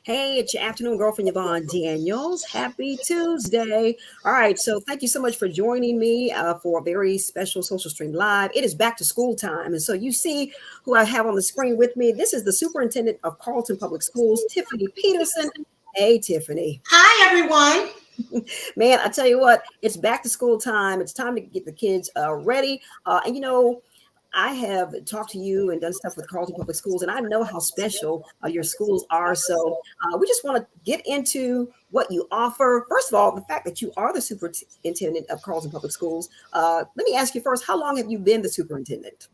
Hey, it's your afternoon girlfriend, Yvonne Daniels. Happy Tuesday. All right, so thank you so much for joining me for a very special Social Stream Live. It is back to school time. And so you see who I have on the screen with me. This is the superintendent of Carrollton Public Schools, Tiffany Peterson. Hey, Tiffany. Hi, everyone. Man, I tell you what, it's back to school time. It's time to get the kids ready. I have talked to you and done stuff with Carleton Public Schools, and I know how special your schools are. So we just want to get into what you offer. First of all, the fact that you are the superintendent of Carleton Public Schools. Let me ask you first, how long have you been the superintendent?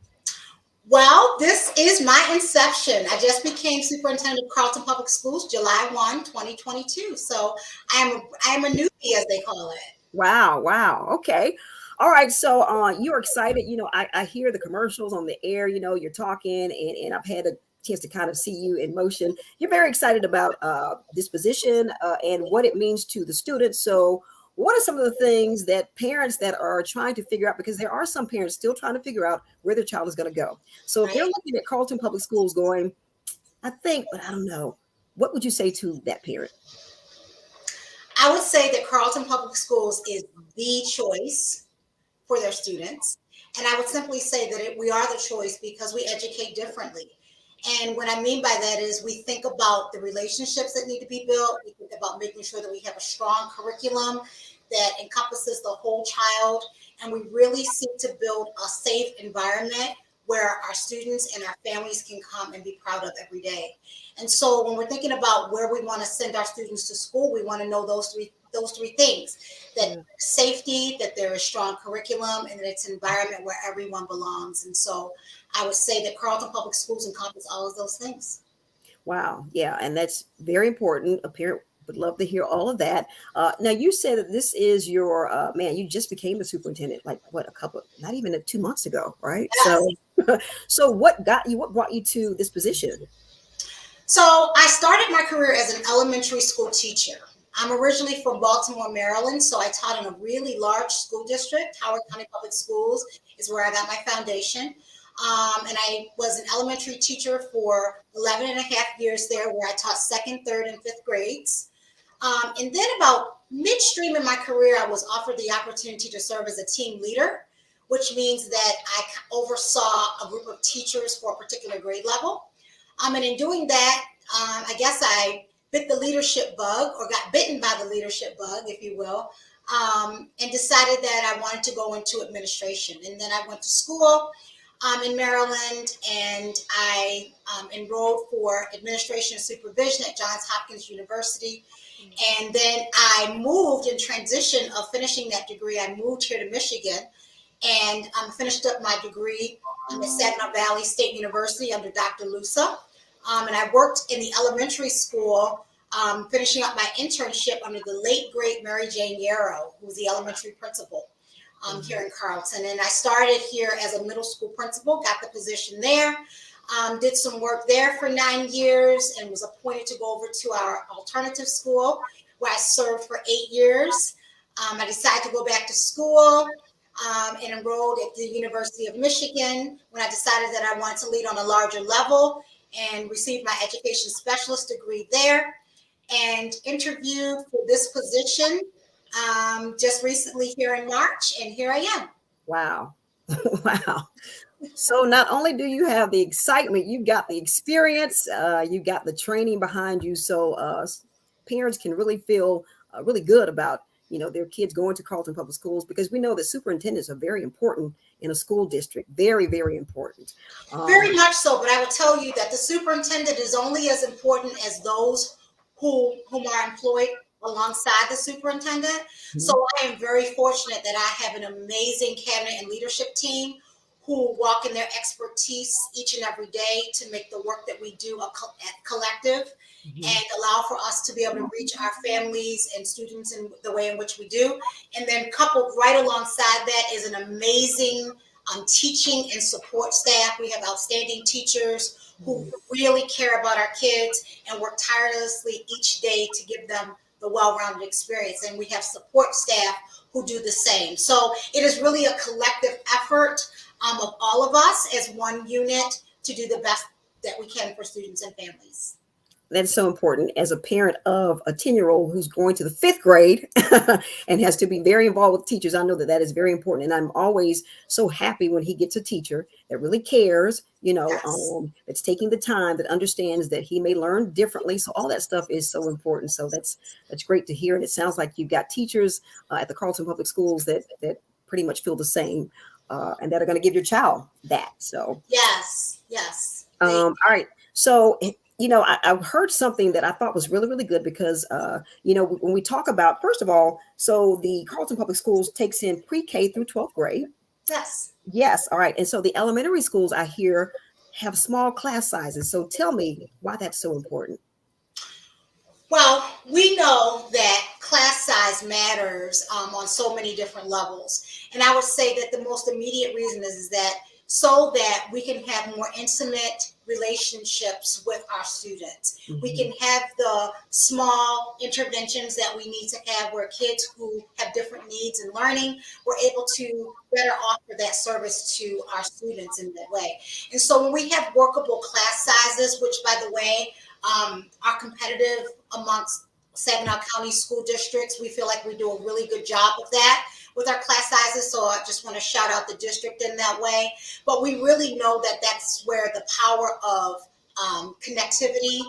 Well, this is my inception. I just became superintendent of Carrollton Public Schools July 1, 2022. So I am a newbie, as they call it. Wow, wow. Okay. All right. So you're excited. I hear the commercials on the air, you're talking and I've had a chance to kind of see you in motion. You're very excited about this position and what it means to the students. So what are some of the things that parents that are trying to figure out, because there are some parents still trying to figure out where their child is going to go. So if they're Right? looking at Carleton Public Schools going, I think, but I don't know, what would you say to that parent? I would say that Carrollton Public Schools is the choice for their students. And I would simply say that we are the choice because we educate differently. And what I mean by that is we think about the relationships that need to be built. We think about making sure that we have a strong curriculum that encompasses the whole child. And we really seek to build a safe environment where our students and our families can come and be proud of every day. And so when we're thinking about where we want to send our students to school, we want to know those three things: that safety, that there is strong curriculum, and that it's an environment where everyone belongs. And so I would say that Carrollton Public Schools encompass all of those things. Wow. Yeah. And that's very important. A parent would love to hear all of that. Now, you said that this is your man, you just became a superintendent, like what, not even 2 months ago, right? Yes. So what brought you to this position? So I started my career as an elementary school teacher. I'm originally from Baltimore, Maryland, so I taught in a really large school district. Howard County Public Schools is where I got my foundation. And I was an elementary teacher for 11 and a half years there, where I taught second, third, and fifth grades. And then about midstream in my career, I was offered the opportunity to serve as a team leader, which means that I oversaw a group of teachers for a particular grade level. And in doing that, I guess I bit the leadership bug, or got bitten by the leadership bug, if you will, and decided that I wanted to go into administration. And then I went to school in Maryland, and I enrolled for administration and supervision at Johns Hopkins University. And then I moved in transition of finishing that degree. I moved here to Michigan and finished up my degree at Saginaw Valley State University under Dr. Lusa. And I worked in the elementary school, finishing up my internship under the late, great Mary Jane Yarrow, who was the elementary principal here in Carrollton. And I started here as a middle school principal, got the position there, did some work there for 9 years, and was appointed to go over to our alternative school, where I served for 8 years. I decided to go back to school and enrolled at the University of Michigan when I decided that I wanted to lead on a larger level, and received my education specialist degree there, and interviewed for this position just recently here in March, and here I am. Wow. Wow. So not only do you have the excitement, you've got the experience, you got the training behind you. So parents can really feel really good about, their kids going to Carleton Public Schools, because we know that superintendents are very important in a school district. Very, very important. Very much so, but I will tell you that the superintendent is only as important as those whom are employed alongside the superintendent. So I am very fortunate that I have an amazing cabinet and leadership team who walk in their expertise each and every day to make the work that we do a collective, and allow for us to be able to reach our families and students in the way in which we do. And then coupled right alongside that is an amazing teaching and support staff. We have outstanding teachers who really care about our kids and work tirelessly each day to give them the well-rounded experience. And we have support staff who do the same. So it is really a collective effort of all of us as one unit to do the best that we can for students and families. That's so important as a parent of a 10-year-old who's going to the fifth grade and has to be very involved with teachers. I know that that is very important. And I'm always so happy when he gets a teacher that really cares, Yes. that's taking the time, that understands that he may learn differently. So all that stuff is so important. So that's great to hear. And it sounds like you've got teachers at the Carrollton Public Schools that pretty much feel the same and that are going to give your child that. So Yes. Yes. all right. So, I heard something that I thought was really, really good because, when we talk about, first of all, so the Carleton Public Schools takes in pre-K through 12th grade. Yes. Yes. All right. And so the elementary schools I hear have small class sizes. So tell me why that's so important. Well, we know that class size matters on so many different levels. And I would say that the most immediate reason is that so that we can have more intimate relationships with our students. We Mhm. can have the small interventions that we need to have where kids who have different needs in learning, we're able to better offer that service to our students in that way. And so when we have workable class sizes, which by the way, are competitive amongst Saginaw County school districts. We feel like we do a really good job of that with our class sizes. So I just want to shout out the district in that way. But we really know that that's where the power of connectivity,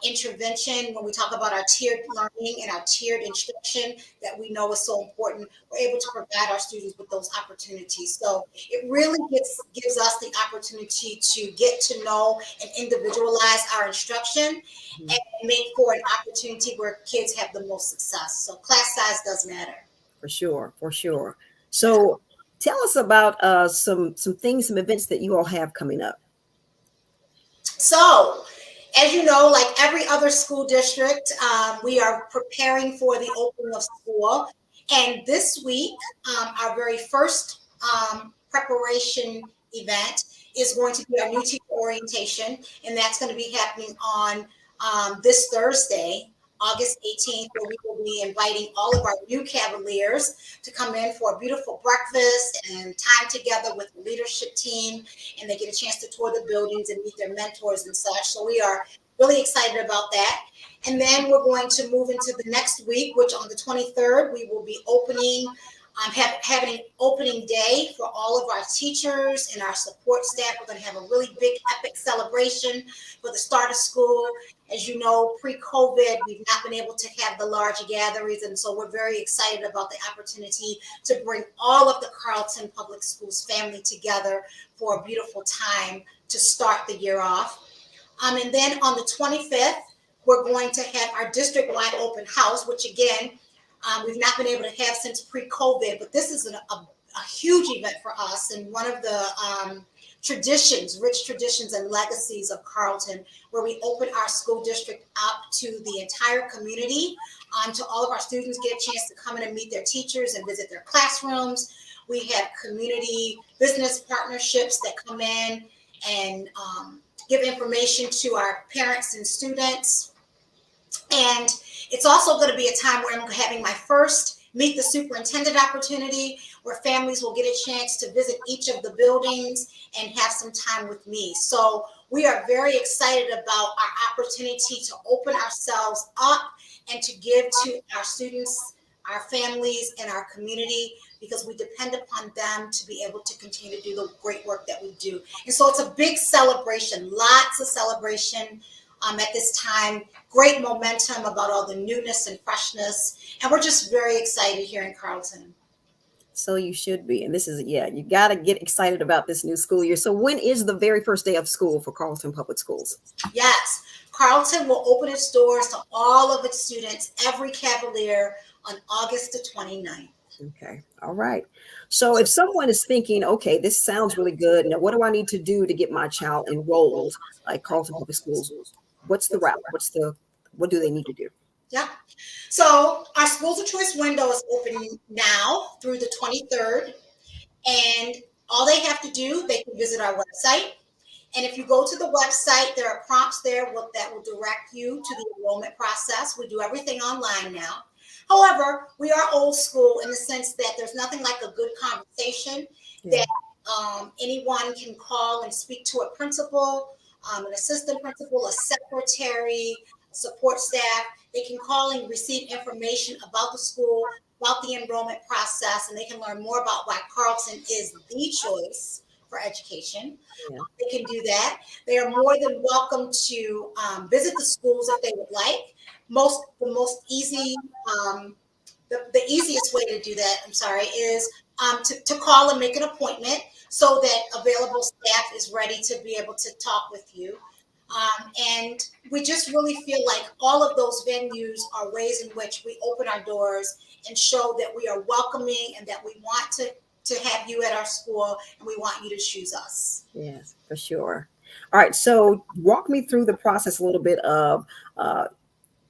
intervention, when we talk about our tiered learning and our tiered instruction that we know is so important, we're able to provide our students with those opportunities. So it really gives us the opportunity to get to know and individualize our instruction Mhm. and make for an opportunity where kids have the most success. So class size does matter. For sure. For sure. Yeah. So tell us about some things, some events that you all have coming up. So, as you know, like every other school district, we are preparing for the opening of school. And this week, our very first preparation event is going to be our new teacher orientation. And that's going to be happening on this Thursday, August 18th, where we will be inviting all of our new Cavaliers to come in for a beautiful breakfast and time together with the leadership team, and they get a chance to tour the buildings and meet their mentors and such. So we are really excited about that. And then we're going to move into the next week, which on the 23rd, we will be opening, having an opening day for all of our teachers and our support staff. We're going to have a really big, epic celebration for the start of school. As you know, pre-COVID, we've not been able to have the large gatherings, and so we're very excited about the opportunity to bring all of the Carrollton Public Schools family together for a beautiful time to start the year off. And then on the 25th, we're going to have our district-wide open house, which again, we've not been able to have since pre-COVID, but this is a huge event for us and one of the traditions, rich traditions and legacies of Carrollton, where we open our school district up to the entire community, to all of our students get a chance to come in and meet their teachers and visit their classrooms. We have community business partnerships that come in and give information to our parents and students. And it's also going to be a time where I'm having my first Meet the Superintendent opportunity, where families will get a chance to visit each of the buildings and have some time with me. So we are very excited about our opportunity to open ourselves up and to give to our students, our families, and our community, because we depend upon them to be able to continue to do the great work that we do. And so it's a big celebration, lots of celebration at this time, great momentum about all the newness and freshness. And we're just very excited here in Carrollton. So you should be. And this is, yeah, you got to get excited about this new school year. So when is the very first day of school for Carleton Public Schools? Yes, Carrollton will open its doors to all of its students, every Cavalier, on August the 29th. Okay. All right. So if someone is thinking, okay, this sounds really good. Now, what do I need to do to get my child enrolled like Carleton Public Schools? What's the route? What do they need to do? Yeah. So our schools of choice window is open now through the 23rd. And all they have to do, they can visit our website. And if you go to the website, there are prompts there that will direct you to the enrollment process. We do everything online now. However, we are old school in the sense that there's nothing like a good conversation Yeah. that anyone can call and speak to a principal an assistant principal, a secretary, support staff. They can call and receive information about the school, about the enrollment process, and they can learn more about why Carrollton is the choice for education. Yeah. They can do that. They are more than welcome to visit the schools if they would like. The most easy the easiest way to do that, I'm sorry, is to call and make an appointment so that available staff is ready to be able to talk with you. And we just really feel like all of those venues are ways in which we open our doors and show that we are welcoming and that we want to have you at our school and we want you to choose us. Yes, for sure. All right. So walk me through the process a little bit of uh,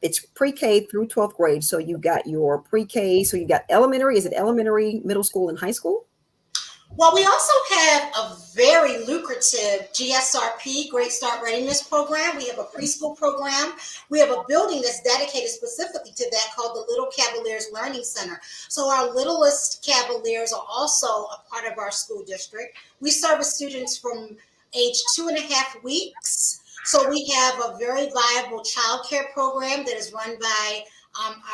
it's pre-K through 12th grade. So you got your pre-K. So you got elementary. Is it elementary, middle school, and high school? Well, we also have a very lucrative GSRP, Great Start Readiness Program. We have a preschool program. We have a building that's dedicated specifically to that called the Little Cavaliers Learning Center. So our littlest Cavaliers are also a part of our school district. We service students from age 2.5 weeks. So we have a very viable child care program that is run by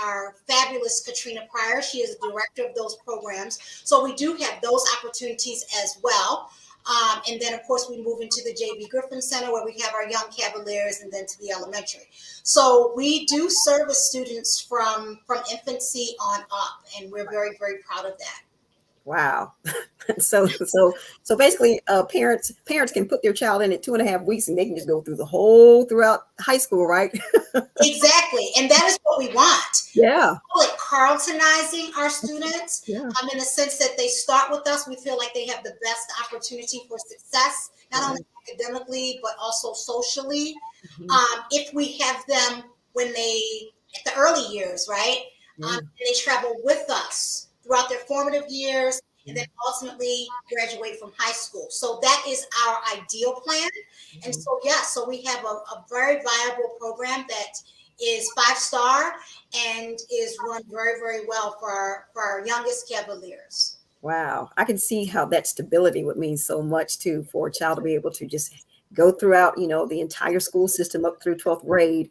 our fabulous Katrina Pryor. She is the director of those programs. So we do have those opportunities as well. And then, of course, we move into the J.B. Griffin Center where we have our young Cavaliers and then to the elementary. So we do service students from infancy on up, and we're very, very proud of that. Wow. So basically, parents can put their child in at 2.5 weeks, and they can just go through the whole throughout high school, right? Exactly. And that is what we want. Yeah. We call it Carltonizing our students Yeah. in the sense that they start with us. We feel like they have the best opportunity for success, not only academically, but also socially. Mhm. If we have them when at the early years, right? Yeah. And they travel with us throughout their formative years and Yeah. then ultimately graduate from high school. So that is our ideal plan. And Mhm. so, yeah, so we have a very viable program that is 5-star and is run very, very well for our youngest Cavaliers. Wow. I can see how that stability would mean so much too for a child to be able to just go throughout, the entire school system up through 12th grade,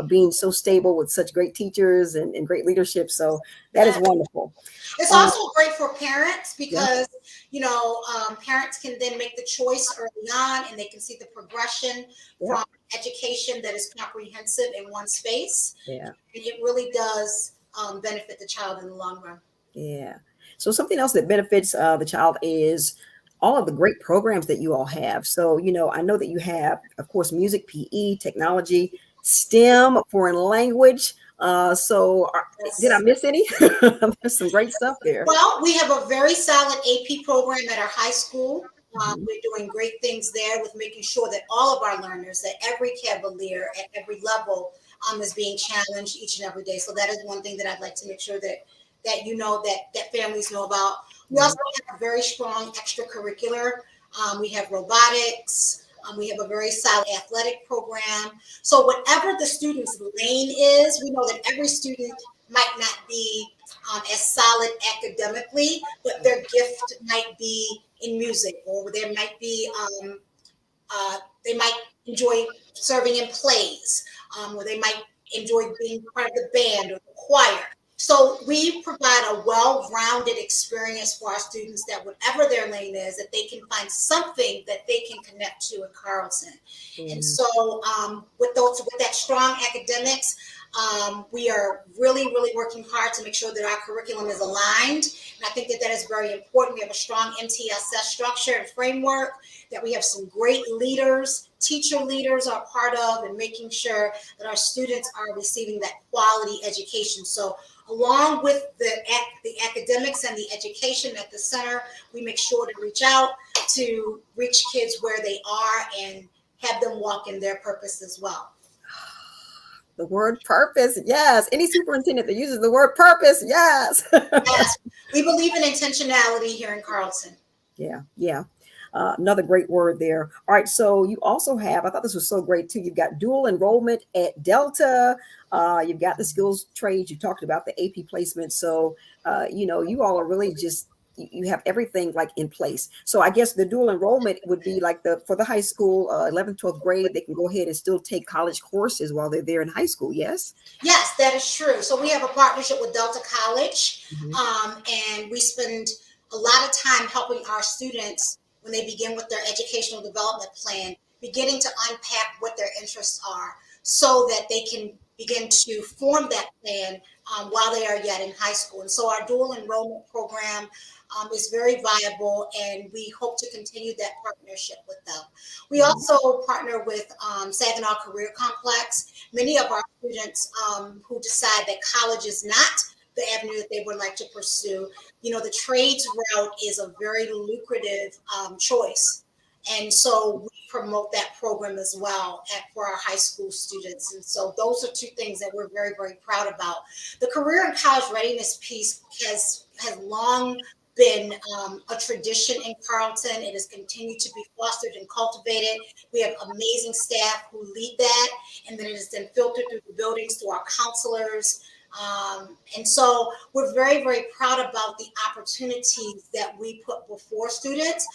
being so stable with such great teachers and great leadership. So that is Yeah. wonderful. It's Um, also great for parents yeah. because, parents can then make the choice early on and they can see the progression Yeah. from education that is comprehensive in one space. Yeah. And it really does benefit the child in the long run. Yeah. So something else that benefits the child is all of the great programs that you all have. So, I know that you have, of course, music, PE, technology, STEM, foreign language. Did I Yes. miss any? There's some great stuff there. Well, we have a very solid AP program at our high school. Mhm. We're doing great things there with making sure that all of our learners, that every Cavalier at every level, is being challenged each and every day. So that is one thing that I'd like to make sure that families know about. We Mhm. also have a very strong extracurricular. We have robotics. We have a very solid athletic program. So whatever the student's lane is, we know that every student might not be as solid academically, but their gift might be in music, or they might enjoy serving in plays, or they might enjoy being part of the band or the choir. So we provide a well-rounded experience for our students that whatever their lane is, that they can find something that they can connect to in Carrollton. And Yeah. so with that strong academics, we are really, really working hard to make sure that our curriculum is aligned. And I think that that is very important. We have a strong MTSS structure and framework that we have some great leaders, teacher leaders are part of, and making sure that our students are receiving that quality education. So along with the academics and the education at the center, we make sure to reach out to reach kids where they are and have them walk in their purpose as well. The word purpose. Yes. Any superintendent that uses the word purpose. Yes. Yes, we believe in intentionality here in Carrollton. Yeah. Yeah. Another great word there. All right. So you also have, I thought this was so great too. You've got dual enrollment at Delta. You've got the skills trades. You talked about the AP placement. So, you all are really just, you have everything like in place. So I guess the dual enrollment would be like the for the high school 11th, 12th grade, they can go ahead and still take college courses while they're there in high school. Yes. Yes, that is true. So we have a partnership with Delta College, Hmm. and we spend a lot of time helping our students when they begin with their educational development plan, beginning to unpack what their interests are so that they can begin to form that plan while they are yet in high school. And so our dual enrollment program is very viable, and we hope to continue that partnership with them. We also partner with Saginaw Career Complex. Many of our students who decide that college is not the avenue that they would like to pursue, the trades route is a very lucrative choice. And so we promote that program as well for our high school students. And so those are two things that we're very, very proud about. The career and college readiness piece has long been a tradition in Carrollton. It has continued to be fostered and cultivated. We have amazing staff who lead that, and then it has been filtered through the buildings to our counselors. And so we're very, very proud about the opportunities that we put before students.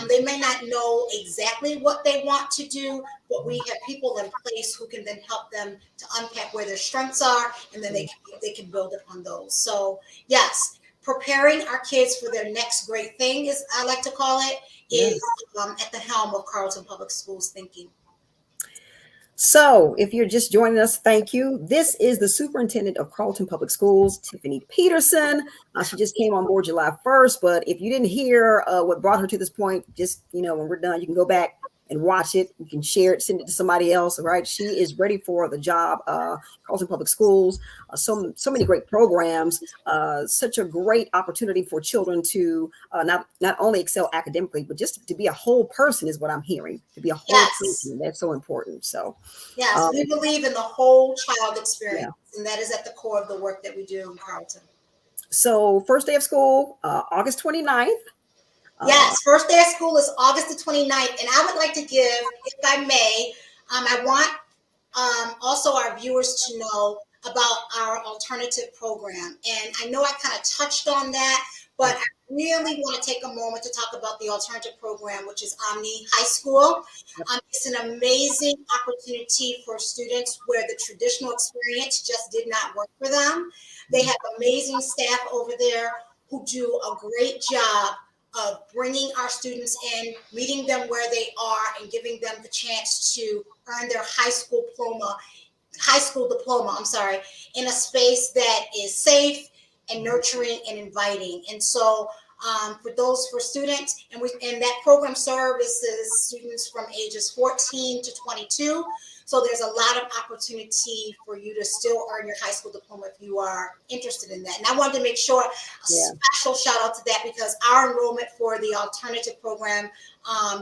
They may not know exactly what they want to do, but we have people in place who can then help them to unpack where their strengths are, and then they can build upon those. So yes, preparing our kids for their next great thing, is I like to call it, Yeah. is at the helm of Carrollton Public Schools thinking. So, if you're just joining us, thank you. This is the superintendent of Carrollton Public Schools, Tiffany Peterson. She just came on board July 1st, but if you didn't hear what brought her to this point, just, when we're done, you can go back and watch it. You can share it, send it to somebody else, right? She is ready for the job. Carrollton Public Schools, so many great programs, such a great opportunity for children to not only excel academically, but just to be a whole person is what I'm hearing, to be a whole Yes. person. That's so important. So, Yes, um, we believe in the whole child yeah. experience, and that is at the core of the work that we do in Carrollton. So first day of school, August 29th. Uh, Yes, first day of school is August the 29th, and I would like to give, if I may, I want also our viewers to know about our alternative program. And I know I kind of touched on that, but I really want to take a moment to talk about the alternative program, which is Omni High School. It's an amazing opportunity for students where the traditional experience just did not work for them. They have amazing staff over there who do a great job of bringing our students in, meeting them where they are, and giving them the chance to earn their high school diploma, I'm sorry, in a space that is safe and nurturing and inviting. And so for students, and that program services students from ages 14 to 22. So there's a lot of opportunity for you to still earn your high school diploma if you are interested in that. And I wanted to make sure a special shout out to that, because our enrollment for the alternative program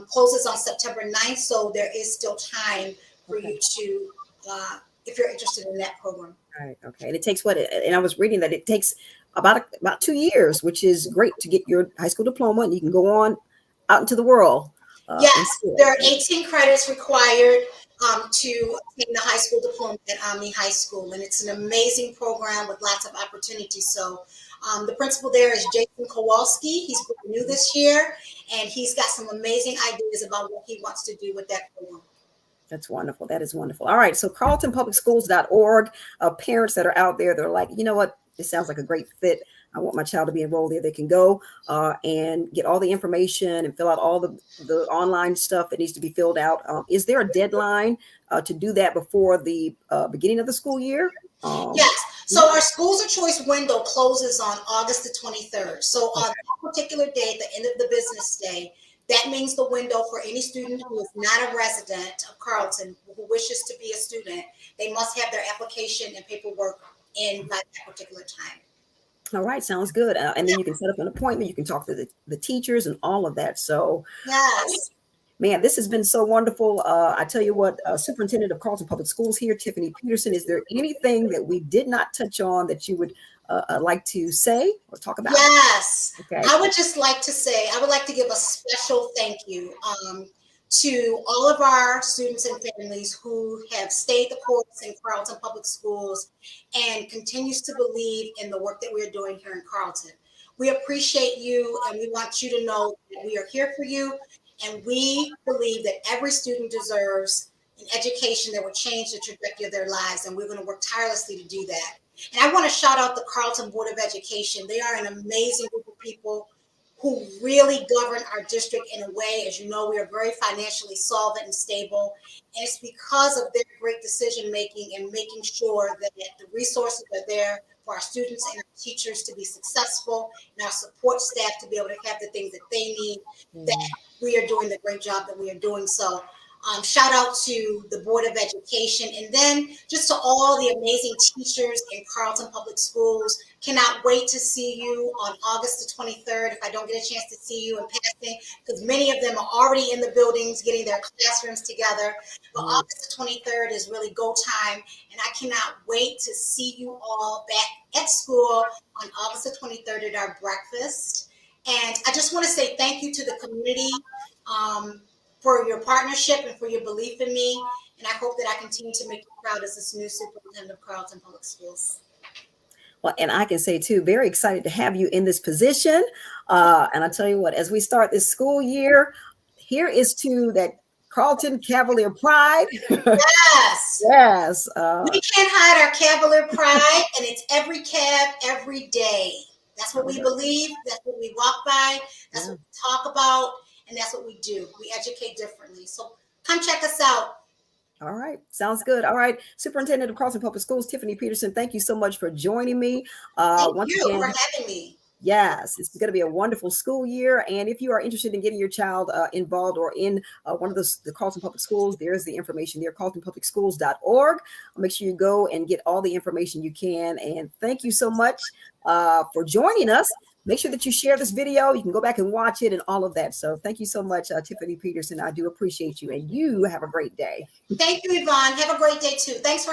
closes on September 9th. So there is still time for you to, if you're interested in that program. right. Okay. And it takes what? And I was reading that it takes about 2 years, which is great to get your high school diploma, and you can go on out into the world. And Yes, still, there are 18 credits required to obtain the high school diploma at Omni High School, and it's an amazing program with lots of opportunities. So the principal there is Jason Kowalski. He's new this year, and he's got some amazing ideas about what he wants to do with that program. That's wonderful. That is wonderful. All right. So carltonpublicschools.org. Parents that are out there, they're like, you know what? This sounds like a great fit. I want my child to be enrolled there. They can go and get all the information and fill out all the online stuff that needs to be filled out. Is there a deadline to do that before the beginning of the school year? Yes. So our schools of choice window closes on August the 23rd. So on that particular day, at the end of the business day, that means the window for any student who is not a resident of Carrollton who wishes to be a student, they must have their application and paperwork in by that particular time. All right, sounds good. And then you can set up an appointment. You can talk to the teachers and all of that. So, Yes. man, this has been so wonderful. I tell you what, Superintendent of Carrollton Public Schools here, Tiffany Peterson, is there anything that we did not touch on that you would like to say or talk about? Yes. Okay. I would just like to say, I would like to give a special thank you to all of our students and families who have stayed the course in Carrollton Public Schools and continues to believe in the work that we're doing here in Carrollton. We appreciate you, and we want you to know that we are here for you. And we believe that every student deserves an education that will change the trajectory of their lives. And we're going to work tirelessly to do that. And I want to shout out the Carrollton Board of Education. They are an amazing group of people who really govern our district in a way, as you know, we are very financially solvent and stable. And it's because of their great decision making and making sure that the resources are there for our students and our teachers to be successful and our support staff to be able to have the things that they need, that we are doing the great job that we are doing. So shout out to the Board of Education, and then just to all the amazing teachers in Carrollton Public Schools. Cannot wait to see you on August the 23rd. If I don't get a chance to see you in passing, because many of them are already in the buildings getting their classrooms together. But August the 23rd is really go time, and I cannot wait to see you all back at school on August the 23rd at our breakfast. And I just want to say thank you to the community. For your partnership and for your belief in me. And I hope that I continue to make you proud as this new superintendent of Carrollton Public Schools. Well, and I can say too, very excited to have you in this position. And I tell you what, as we start this school year, here is to that Carrollton Cavalier pride. Yes. Yes. We can't hide our Cavalier pride, and it's every Cav every day. That's what we believe. That's what we walk by. That's what we talk about. And that's what we do. We educate differently. So come check us out. All right. Sounds good. All right. Superintendent of Carrollton Public Schools, Tiffany Peterson, thank you so much for joining me. Thank Once you again, for having me. Yes, it's going to be a wonderful school year. And if you are interested in getting your child involved or in one of the Carrollton Public Schools, there's the information there, carrolltonpublicschools.org. Make sure you go and get all the information you can. And thank you so much for joining us. Make sure that you share this video. You can go back and watch it and all of that. So thank you so much, Tiffany Peterson. I do appreciate you. And you have a great day. Thank you, Yvonne. Have a great day, too. Thanks for